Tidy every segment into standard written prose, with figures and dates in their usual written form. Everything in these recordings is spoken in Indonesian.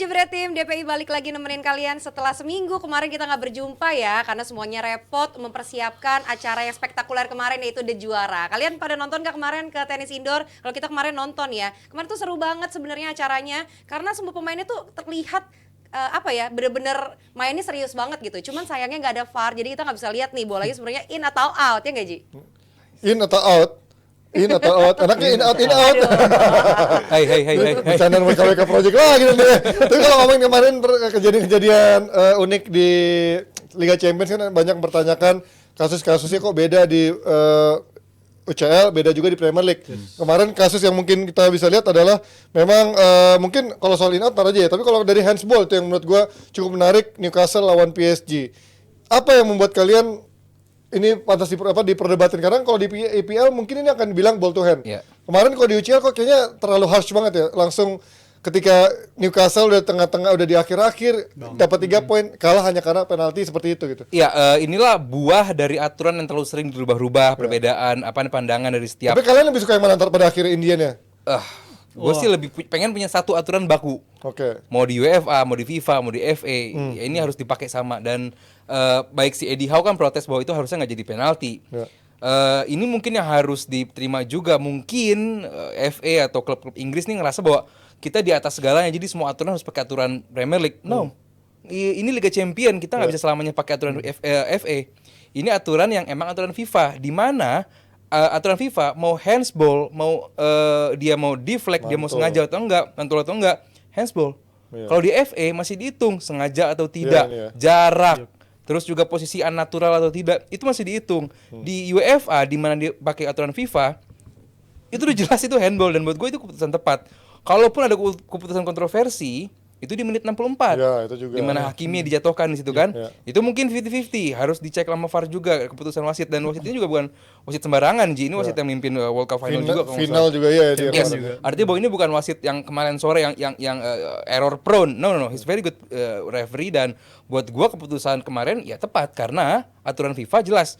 Jebret Tim, DPI balik lagi nemenin kalian setelah seminggu kemarin kita nggak berjumpa ya karena semuanya repot mempersiapkan acara yang spektakuler kemarin yaitu The Juara. Kalian pada nonton nggak kemarin ke tenis indoor? Kalau kita kemarin nonton ya, kemarin tuh seru banget sebenarnya acaranya karena semua pemainnya tuh terlihat bener-bener mainnya serius banget gitu. Cuman sayangnya nggak ada VAR, jadi kita nggak bisa lihat nih bolanya sebenarnya in atau out ya nggak Ji? In atau out? In atau out? Anaknya in out. Hai. Bercandaan WKWK Project lagi nih. Tapi kalau ngomongin kemarin kejadian-kejadian unik di Liga Champions kan banyak mempertanyakan kasus-kasusnya kok beda di UCL, beda juga di Premier League. Kemarin kasus yang mungkin kita bisa lihat adalah memang mungkin kalau soal in out tar aja ya, tapi kalau dari handsball itu yang menurut gua cukup menarik, Newcastle lawan PSG. Apa yang membuat kalian ini pantas diperdebatkan? Karena kalau di EPL mungkin ini akan bilang ball to hand. Yeah. Kemarin kalau di UCL kok kayaknya terlalu harsh banget ya. Langsung ketika Newcastle udah tengah-tengah, udah di akhir-akhir dapat 3 poin, kalah hanya karena penalti seperti itu gitu. Iya, inilah buah dari aturan yang terlalu sering berubah-ubah, perbedaan pandangan dari setiap. Tapi kalian lebih suka yang mana pada akhirnya Indian ya? Gue sih lebih pengen punya satu aturan baku. Oke. Mau di UEFA, mau di FIFA, mau di FA, ya ini harus dipakai sama. Dan baik si Eddie Howe kan protes bahwa itu harusnya nggak jadi penalti. Ya. Ini mungkin yang harus diterima juga. Mungkin FA atau klub-klub Inggris nih ngerasa bahwa kita di atas segalanya, jadi semua aturan harus pakai aturan Premier League. No, ini Liga Champion, kita nggak bisa selamanya pakai aturan FA. Ini aturan yang emang aturan FIFA, di mana aturan FIFA mau handsball, mau dia mau deflect, dia mau sengaja atau enggak, mantul atau enggak, handsball. Kalau di FA masih dihitung sengaja atau tidak, jarak, terus juga posisi unnatural atau tidak, itu masih dihitung. Di UEFA di mana dia pakai aturan FIFA, itu udah jelas itu handball, dan buat gue itu keputusan tepat. Kalaupun ada keputusan kontroversi, itu di menit 64. Ya, itu juga. Di mana hakimnya dijatuhkan di situ kan. Ya. Itu mungkin 50-50, harus dicek sama VAR juga keputusan wasit, dan wasit ini juga bukan wasit sembarangan, Ji. Ini wasit yang mimpin World Cup final juga. Final juga ya. Yes. Artinya bahwa ini bukan wasit yang kemarin sore yang error prone. No, he's very good referee, dan buat gua keputusan kemarin ya tepat karena aturan FIFA jelas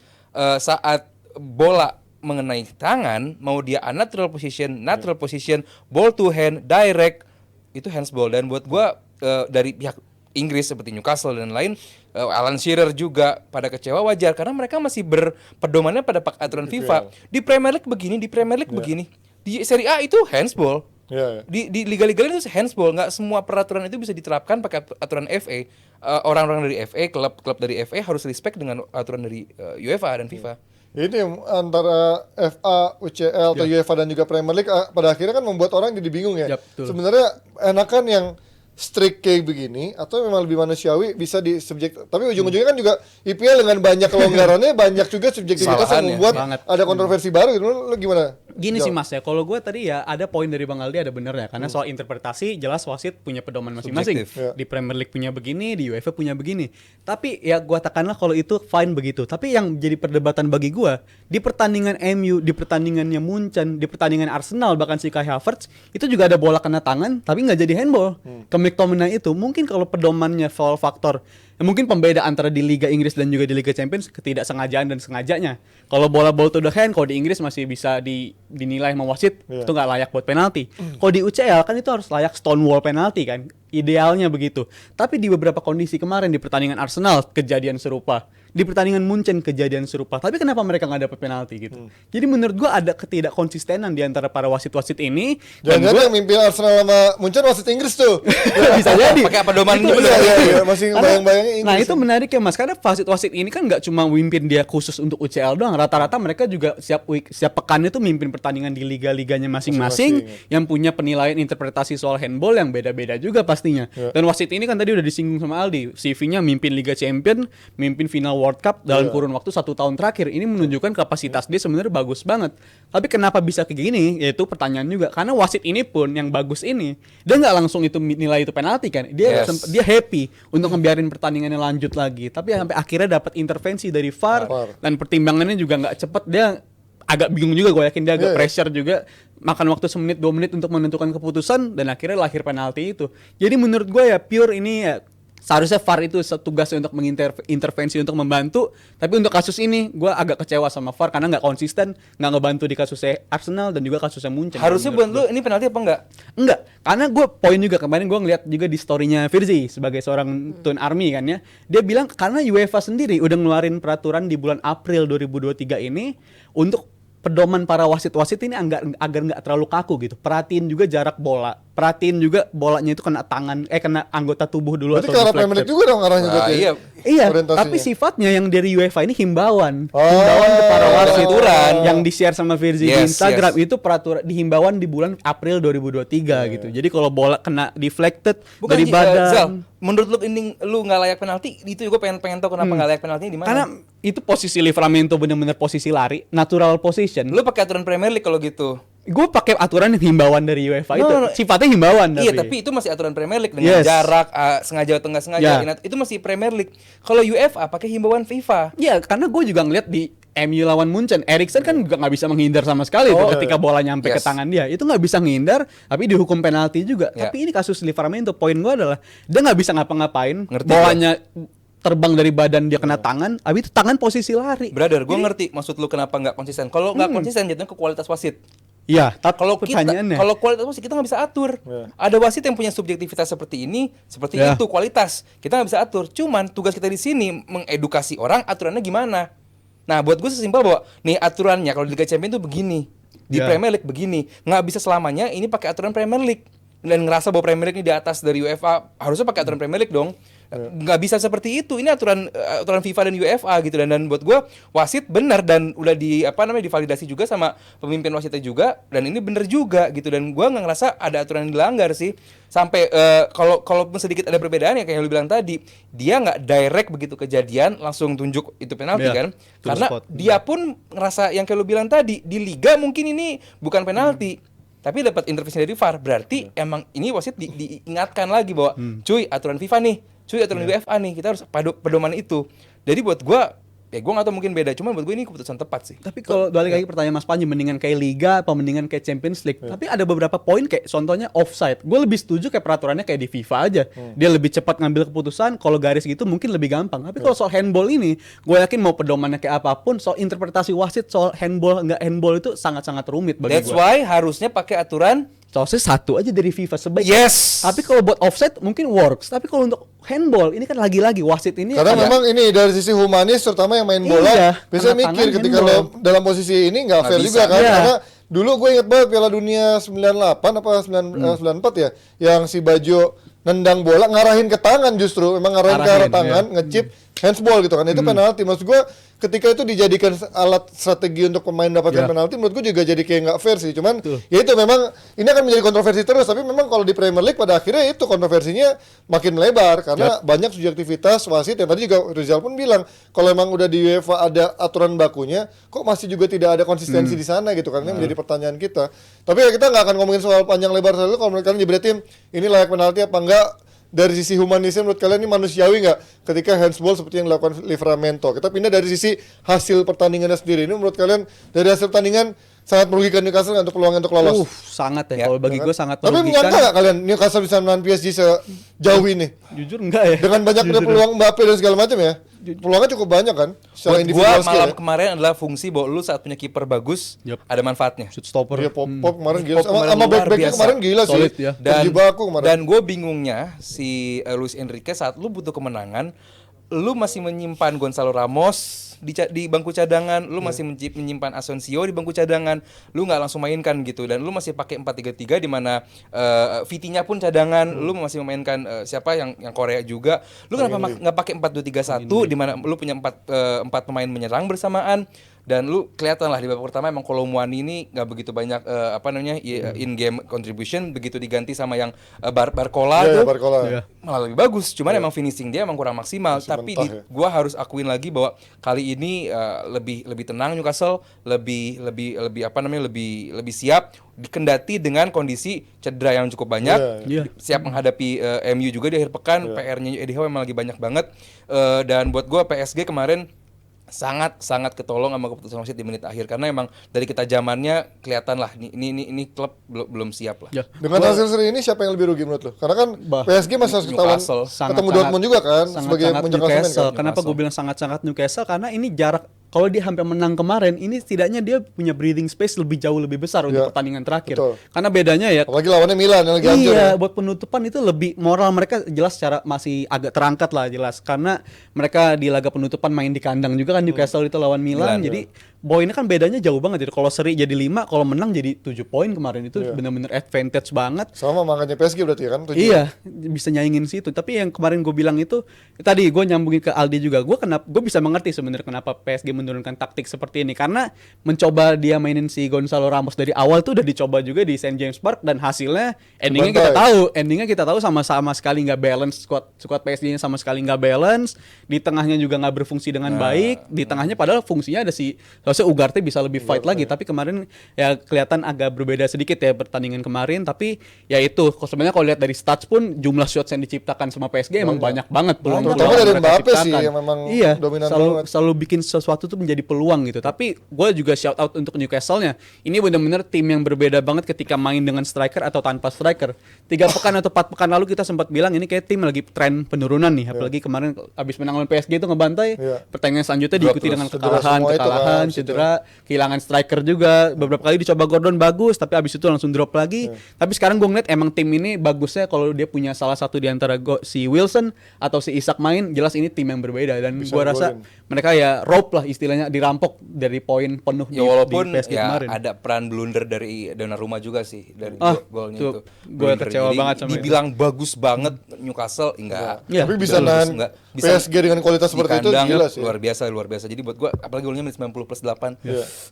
saat bola mengenai tangan, mau dia unnatural position, natural position, ball to hand, direct, itu handsball. Dan buat gua dari pihak Inggris seperti Newcastle dan lain, Alan Shearer juga pada kecewa, wajar karena mereka masih berpedomannya pada aturan FIFA. Di Premier League begini, di Premier League begini. Di Serie A itu handsball. Di liga-liga lain itu handsball. Nggak semua peraturan itu bisa diterapkan pakai aturan FA. Orang-orang dari FA, klub dari FA harus respect dengan aturan dari UEFA dan FIFA. Ini antara FA, UCL atau UEFA dan juga Premier League pada akhirnya kan membuat orang jadi bingung ya. Sebenarnya enakan yang strict kayak begini atau memang lebih manusiawi bisa di subjek, tapi ujung-ujungnya kan juga IPL dengan banyak kelonggarannya banyak juga subjektivitas yang membuat ada kontroversi baru gitu. Lu gimana? Gini sih Mas ya, kalau gue tadi ya ada poin dari Bang Aldi ada benernya, karena soal interpretasi jelas wasit punya pedoman masing-masing. Di Premier League punya begini, di UEFA punya begini. Tapi ya gue tekanlah kalau itu fine begitu. Tapi yang jadi perdebatan bagi gue di pertandingan MU, di pertandingannya Munchen, di pertandingan Arsenal bahkan si Kai Havertz itu juga ada bola kena tangan tapi nggak jadi handball. McTominay itu mungkin kalau pedomannya soal faktor mungkin pembeda antara di Liga Inggris dan juga di Liga Champions ketidaksengajaan dan sengajanya. Kalau bola ball to the hand, kalau di Inggris masih bisa dinilai sama wasit itu nggak layak buat penalti. Kalau di UCL kan itu harus layak stonewall penalti kan, idealnya begitu. Tapi di beberapa kondisi kemarin di pertandingan Arsenal kejadian serupa, di pertandingan Munchen kejadian serupa. Tapi kenapa mereka nggak dapat penalti gitu? Jadi menurut gua ada ketidakkonsistenan di antara para wasit-wasit ini. Jangan-jangan yang mimpin Arsenal sama Munchen wasit Inggris tuh. Bisa jadi. Pakai pedoman gitu. Iya, masih bayang-bayangnya Inggris. Nah itu menarik ya Mas, karena wasit-wasit ini kan nggak cuma mimpin dia khusus untuk UCL doang. Rata-rata mereka juga setiap pekan itu mimpin pertandingan di liga-liganya masing-masing yang punya penilaian interpretasi soal handball yang beda-beda juga pastinya. Dan wasit ini kan tadi udah disinggung sama Aldi, CV-nya mimpin Liga Champion, mimpin final World Cup dalam kurun waktu 1 tahun terakhir. Ini menunjukkan kapasitas dia sebenarnya bagus banget. Tapi kenapa bisa kayak gini? Yaitu pertanyaan juga. Karena wasit ini pun yang bagus ini, dia nggak langsung itu nilai itu penalti kan. Dia happy untuk ngebiarin pertandingannya lanjut lagi. Tapi sampai akhirnya dapat intervensi dari VAR dan pertimbangannya juga nggak cepet. Dia agak bingung juga, gue yakin dia agak pressure juga, makan waktu 1 menit 2 menit untuk menentukan keputusan dan akhirnya lahir penalti itu. Jadi menurut gue ya pure ini ya seharusnya VAR itu tugasnya untuk mengintervensi untuk membantu, tapi untuk kasus ini gue agak kecewa sama VAR karena nggak konsisten, nggak ngebantu di kasusnya Arsenal dan juga kasusnya Munchen. Harusnya buat lu ini penalti apa enggak? Enggak, karena gue poin juga kemarin gue ngeliat juga di storynya Virzi sebagai seorang Tun Army kan ya, dia bilang karena UEFA sendiri udah ngeluarin peraturan di bulan April 2023 ini untuk pedoman para wasit-wasit ini agar nggak terlalu kaku gitu. Perhatiin juga jarak bola, perhatiin juga bolanya itu kena kena anggota tubuh dulu. Berarti ke arah Premier League juga dong arahnya berarti. Iya. Iya, orientasinya. tapi sifatnya yang dari UEFA ini himbauan. Oh. Himbauan ke para wasit Peraturan. yang di-share sama Virzi di Yes, Instagram yes. itu peraturan di himbauan di bulan April 2023 gitu. Jadi kalau bola kena deflected dari badan. Zal, menurut lu ini lu nggak layak penalti, itu gue pengen tahu kenapa nggak layak penalti di mana? Karena itu posisi Livramento bener-bener posisi lari, natural position. Lu pakai aturan Premier League kalau gitu. Gue pakai aturan yang himbauan dari UEFA itu. No. Sifatnya himbauan Iya, tapi itu masih aturan Premier League dengan Yes. jarak sengaja atau nggak sengaja. Ya. Itu masih Premier League. Kalau UEFA pakai himbauan FIFA. Iya, karena gue juga ngeliat di MU lawan Munchen, Eriksen kan juga nggak bisa menghindar sama sekali tuh ketika bola nyampe ke Yes. tangan dia. Itu nggak bisa menghindar, tapi dihukum penalti juga. Ya. Tapi ini kasus Livramento, poin gue adalah dia nggak bisa ngapa-ngapain, Ngerti bolanya terbang dari badan dia kena tangan, habis itu tangan posisi lari. Brother, gue ngerti maksud lu kenapa nggak konsisten. Kalau nggak konsisten jatuhnya ke kualitas wasit. Iya, tapi Kalau kita, pertanyaannya. kalau kualitas wasit kita nggak bisa atur. Ada wasit yang punya subjektivitas seperti ini, seperti Ya. itu kualitas kita nggak bisa atur. Cuman tugas kita di sini mengedukasi orang aturannya gimana. Nah, buat gue sesimpel bahwa nih aturannya kalau di Liga Champions itu begini, di Ya. Premier League begini, nggak bisa selamanya ini pakai aturan Premier League dan ngerasa bahwa Premier League ini di atas dari UEFA, harusnya pakai aturan Premier League dong. Nggak bisa seperti itu. Ini aturan FIFA dan UEFA gitu, dan buat gue wasit benar dan udah divalidasi juga sama pemimpin wasitnya juga, dan ini benar juga gitu, dan gue nggak ngerasa ada aturan yang dilanggar sih. Sampai kalau sedikit ada perbedaan ya kayak yang lu bilang tadi, dia nggak direct begitu kejadian langsung tunjuk itu penalti Iya, kan, to the karena spot. dia pun ngerasa yang kayak lu bilang tadi di liga mungkin ini bukan penalti. Tapi dapat intervensi dari VAR, berarti emang ini wasit diingatkan lagi bahwa cuy aturan FIFA nih, cuy aturan UEFA nih, kita harus pedoman itu. Jadi buat gua, ya gua nggak tahu mungkin beda, cuma buat gua ini keputusan tepat sih. Tapi kalau balik lagi pertanyaan Mas Panji, mendingan kayak Liga apa mendingan kayak Champions League? Tapi ada beberapa poin kayak contohnya offside. Gue lebih setuju kayak peraturannya kayak di FIFA aja. Dia lebih cepat ngambil keputusan, kalau garis gitu mungkin lebih gampang. Tapi kalau soal handball ini, gue yakin mau pedomannya kayak apapun, soal interpretasi wasit, soal handball nggak handball itu sangat-sangat rumit bagi That's gue. why harusnya pakai aturan. Soalnya satu aja dari FIFA sebaiknya. Yes. Tapi kalau buat offside mungkin works. Tapi kalau untuk handball ini kan lagi-lagi wasit ini Karena ada- memang ini dari sisi humanis terutama yang main bola Iya, bisa kena mikir tangan ketika handball. lo dalam posisi ini nggak Nggak fair bisa. juga kan, Iya. karena dulu gue inget banget Piala Dunia 98 apa 94 ya, yang si Bajo nendang bola ngarahin ke tangan, justru memang ngarahin ke arah Arahin, tangan, ngechip handsball gitu kan, itu penalti. Maksud gue ketika itu dijadikan alat strategi untuk pemain mendapatkan Iya. penalti, menurut gue juga jadi kayak nggak fair sih. Cuman ya itu memang ini akan menjadi kontroversi terus, tapi memang kalau di Premier League pada akhirnya itu kontroversinya makin lebar karena banyak subjektivitas wasit, yang tadi juga Rizal pun bilang kalau memang udah di UEFA ada aturan bakunya, kok masih juga tidak ada konsistensi di sana gitu kan, ini menjadi pertanyaan kita. Tapi ya kita nggak akan ngomongin soal panjang lebar selalu. Kalau menurut kalian jebretin ini layak penalti apa enggak, dari sisi humanisnya menurut kalian ini manusiawi nggak ketika handsball seperti yang dilakukan Livramento? Kita pindah dari sisi hasil pertandingannya sendiri. Ini menurut kalian dari hasil pertandingan sangat merugikan Newcastle nggak untuk peluang untuk lolos? sangat Ya, ya. Kalau bagi gue sangat Tapi merugikan. menyangka nggak kalian Newcastle bisa menahan PSG sejauh ini? Jujur enggak ya. Dengan banyaknya peluang Mbappe dan segala macam ya? Peluangnya cukup banyak kan? Secara Buat gua individual skill malam ya? kemarin adalah fungsi bahwa lu saat punya kiper bagus, Yup. ada manfaatnya. Shoot stopper. Iya, Pop kemarin gila. Pop Sama kemarin luar back-backnya biasa. kemarin gila sih. Solid ya. Terjebak kemarin. Dan gue bingungnya si Luis Enrique saat lu butuh kemenangan, lu masih menyimpan Gonzalo Ramos di bangku cadangan, lu masih menyimpan Asensio di bangku cadangan, lu nggak langsung mainkan gitu, dan lu masih pakai 4-3-3 di mana Vitinha pun cadangan, lu masih memainkan siapa yang Korea juga, lu kenapa nggak pakai 4-2-3-1 di mana lu punya empat pemain menyerang bersamaan. Dan lu kelihatan lah di babak pertama emang Kolo Muani ini nggak begitu banyak in game contribution, begitu diganti sama yang Barcola Iya, tuh Barcola. Iya. malah lebih bagus. Cuman emang finishing dia emang kurang maksimal. Masih Tapi mentah ya. gua harus akuin lagi bahwa kali ini lebih tenang Newcastle, lebih siap, dikendati dengan kondisi cedera yang cukup banyak. Iya. Siap menghadapi MU juga di akhir pekan. PR-nya Eddie Howe emang lagi banyak banget. Dan buat gua PSG kemarin sangat ketolong sama keputusan wasit di menit akhir karena emang dari ketajamannya kelihatan lah ini klub belum siap lah. Ya. Dengan hasil seri ini siapa yang lebih rugi menurut lo? Karena kan PSG masih harus ketahuan Newcastle. ketemu Dortmund juga kan sebagai puncak klasemen Newcastle. kan. Kenapa gue bilang sangat-sangat Newcastle? Karena ini jarak, kalau dia hampir menang kemarin, ini setidaknya dia punya breathing space jauh lebih besar untuk pertandingan terakhir. Betul. Karena bedanya ya, Apalagi lawannya Milan yang lagi hancur. iya, Ya. buat penutupan itu lebih moral mereka jelas secara masih agak terangkat lah jelas karena mereka di laga penutupan main di kandang juga kan Newcastle itu lawan Milan. Jadi poinnya kan bedanya jauh banget. Jadi kalau seri jadi 5, kalau menang jadi 7 poin kemarin itu benar-benar advantage banget. Sama makanya PSG berarti kan 7. Iya, bisa nyaingin situ. Tapi yang kemarin gue bilang itu tadi gue nyambungin ke Aldi juga. Gue bisa mengerti sebenarnya kenapa PSG menurunkan taktik seperti ini karena mencoba dia mainin si Gonzalo Ramos dari awal tuh udah dicoba juga di St James Park dan hasilnya endingnya kita tahu sama sekali nggak balance, squad PSG-nya sama sekali nggak balance, di tengahnya juga nggak berfungsi dengan baik, di tengahnya padahal fungsinya ada si harusnya Ugarte bisa lebih fight lagi, tapi kemarin ya kelihatan agak berbeda sedikit ya pertandingan kemarin. Tapi ya itu sebenarnya kalau lihat dari stats pun jumlah shots yang diciptakan sama PSG emang banyak banget peluang. Terutama dari mereka Mbappe sih ciptakan. yang memang Iya, dominan banget. selalu bikin sesuatu tuh menjadi peluang gitu. Tapi gue juga shout out untuk Newcastle-nya. Ini benar-benar tim yang berbeda banget ketika main dengan striker atau tanpa striker. 3 pekan atau 4 pekan lalu kita sempat bilang ini kayak tim lagi tren penurunan nih. Apalagi kemarin abis menang lawan PSG itu ngebantai. Pertandingan selanjutnya diikuti dengan kekalahan, cedera, kehilangan striker juga. Beberapa kali dicoba Gordon bagus, tapi abis itu langsung drop lagi. Tapi sekarang gue ngeliat emang tim ini bagusnya kalau dia punya salah satu di antara si Wilson atau si Isak main, jelas ini tim yang berbeda. Dan gue rasa mereka ya rope lah istilahnya, dirampok dari poin penuh Ya walaupun di PSG ya kemarin. ada peran blunder dari Donnarumma juga sih dari golnya tuh, itu. gue kecewa Jadi banget sama dibilang bagus banget Newcastle enggak. Iya. Tapi bisa nahan Enggak. PSG dengan kualitas seperti itu gila sih. luar biasa. Jadi buat gua apalagi golnya menit 90+8.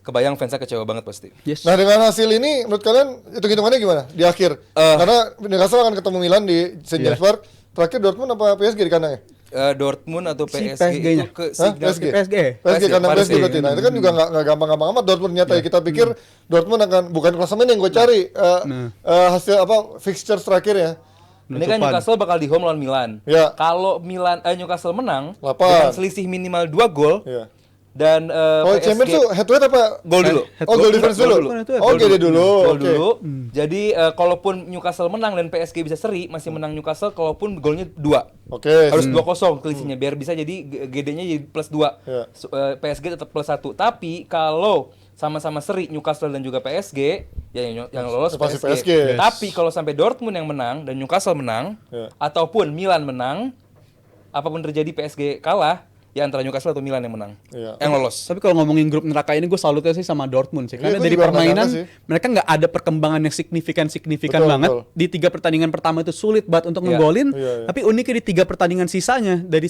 Kebayang fansnya kecewa banget pasti. Yes. Nah dengan hasil ini menurut kalian hitung-hitungannya gimana di akhir? Karena Newcastle akan ketemu Milan di St James Park. Terakhir Dortmund apa PSG di kandangnya? Dortmund atau Si PSG itu PSG-nya. ke PSG. PSG. PSG kandang Paris PSG berarti. Nah itu kan juga nggak gampang-gampang amat Dortmund nyata ya. Kita pikir Dortmund akan bukan klasemen yang gue cari hasil apa fixture terakhir ya. Ini kan Newcastle bakal di home lawan Milan. Ya. Kalau Newcastle menang 8. dengan selisih minimal 2 gol Iya. dan Oh PSG Champions tuh head to head apa? gol dulu. Oh goal difference dulu. Oh gede dulu. Gol Oke. dulu. Jadi kalaupun Newcastle menang dan PSG bisa seri, masih menang Newcastle kalaupun golnya 2. Oke. Harus 2-0 selisihnya biar bisa jadi GD-nya jadi +2. Ya. PSG tetap +1. Tapi kalau sama-sama seri Newcastle dan juga PSG, ya yang lolos Pasti PSG. PSG. Yes. Tapi kalau sampai Dortmund yang menang dan Newcastle menang ataupun Milan menang, apapun terjadi PSG kalah, ya antara Newcastle atau Milan yang menang. Iya. Yang lolos. Tapi kalau ngomongin grup neraka ini gue salutnya sih sama Dortmund sih. Karena Iya, gua dari juga permainan nggak nyangka sih. mereka nggak ada perkembangan yang signifikan Betul, banget. betul. Di 3 pertandingan pertama itu sulit banget untuk Iya. ngegolin. Iya. Tapi uniknya di 3 pertandingan sisanya dari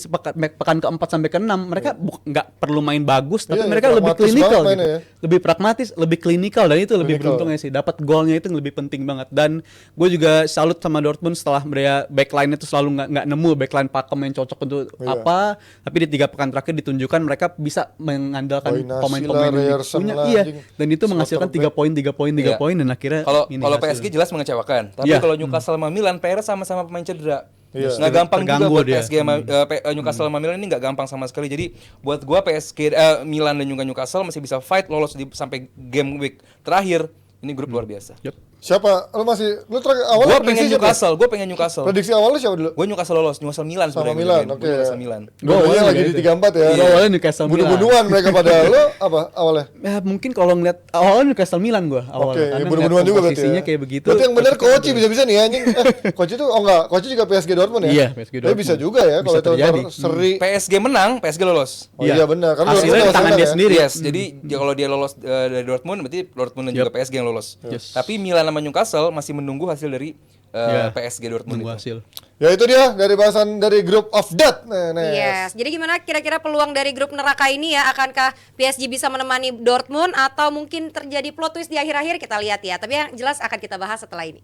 pekan keempat sampai ke-6 mereka nggak perlu main bagus, tapi Iya, mereka lebih pragmatis klinikal banget gitu. mainnya ya. Lebih pragmatis, lebih klinikal dan itu lebih Klinikal. beruntungnya sih. Dapat golnya itu yang lebih penting banget. Dan gue juga salut sama Dortmund setelah mereka backline itu selalu nggak nemu backline pakem yang cocok untuk apa. Tapi di 3 pekan terakhir ditunjukkan mereka bisa mengandalkan Boinasi pemain-pemain lah, yang Ryerson punya. lah, Iya. anjing. Dan itu menghasilkan 3 poin Iya. dan akhirnya Kalau ini kalau hasil. PSG jelas mengecewakan. Tapi Iya. kalau Newcastle sama Milan PR sama-sama pemain cedera. Iya. Nggak gampang juga Terganggu buat dia. PSG sama Newcastle sama Milan ini nggak gampang sama sekali. Jadi buat gua PSG Milan dan juga Newcastle masih bisa fight lolos sampai game week terakhir. Ini grup luar biasa. Yep. Siapa? Lu terakhir awalnya Gua pengen Newcastle, Prediksi awal lu siapa dulu? Gue Newcastle lolos, Newcastle Milan Sama sebenarnya Milan, gua oke. Newcastle Milan. Dua-duanya lagi di 34 ya. Iya. Awalnya Newcastle Milan. Bunuh-bunuhan mereka pada lu apa awalnya? Ya mungkin kalau ngeliat awalnya Newcastle Milan gue Oke, awalnya. Karena bunuh-bunuhan ngeliat juga berarti komposisinya ya. kayak begitu. Berarti yang benar Koci bisa-bisa nih anjing. Koci itu enggak, Koci juga PSG Dortmund ya? Iya, PSG Tapi Dortmund. bisa juga ya kalau Bisa itu terjadi. seri. PSG menang, PSG lolos. Oh iya benar, kan Hasilnya di tangan dia sendiri. Yes, jadi kalau dia lolos dari Dortmund, berarti Dortmund dan juga PSG yang lolos. Yes. Tapi Milan sama Newcastle masih menunggu hasil dari PSG Dortmund Tunggu itu. hasil. Ya itu dia dari bahasan dari Group of Death. Yes. Jadi gimana kira-kira peluang dari grup neraka ini ya? Akankah PSG bisa menemani Dortmund atau mungkin terjadi plot twist di akhir-akhir? Kita lihat ya. Tapi yang jelas akan kita bahas setelah ini.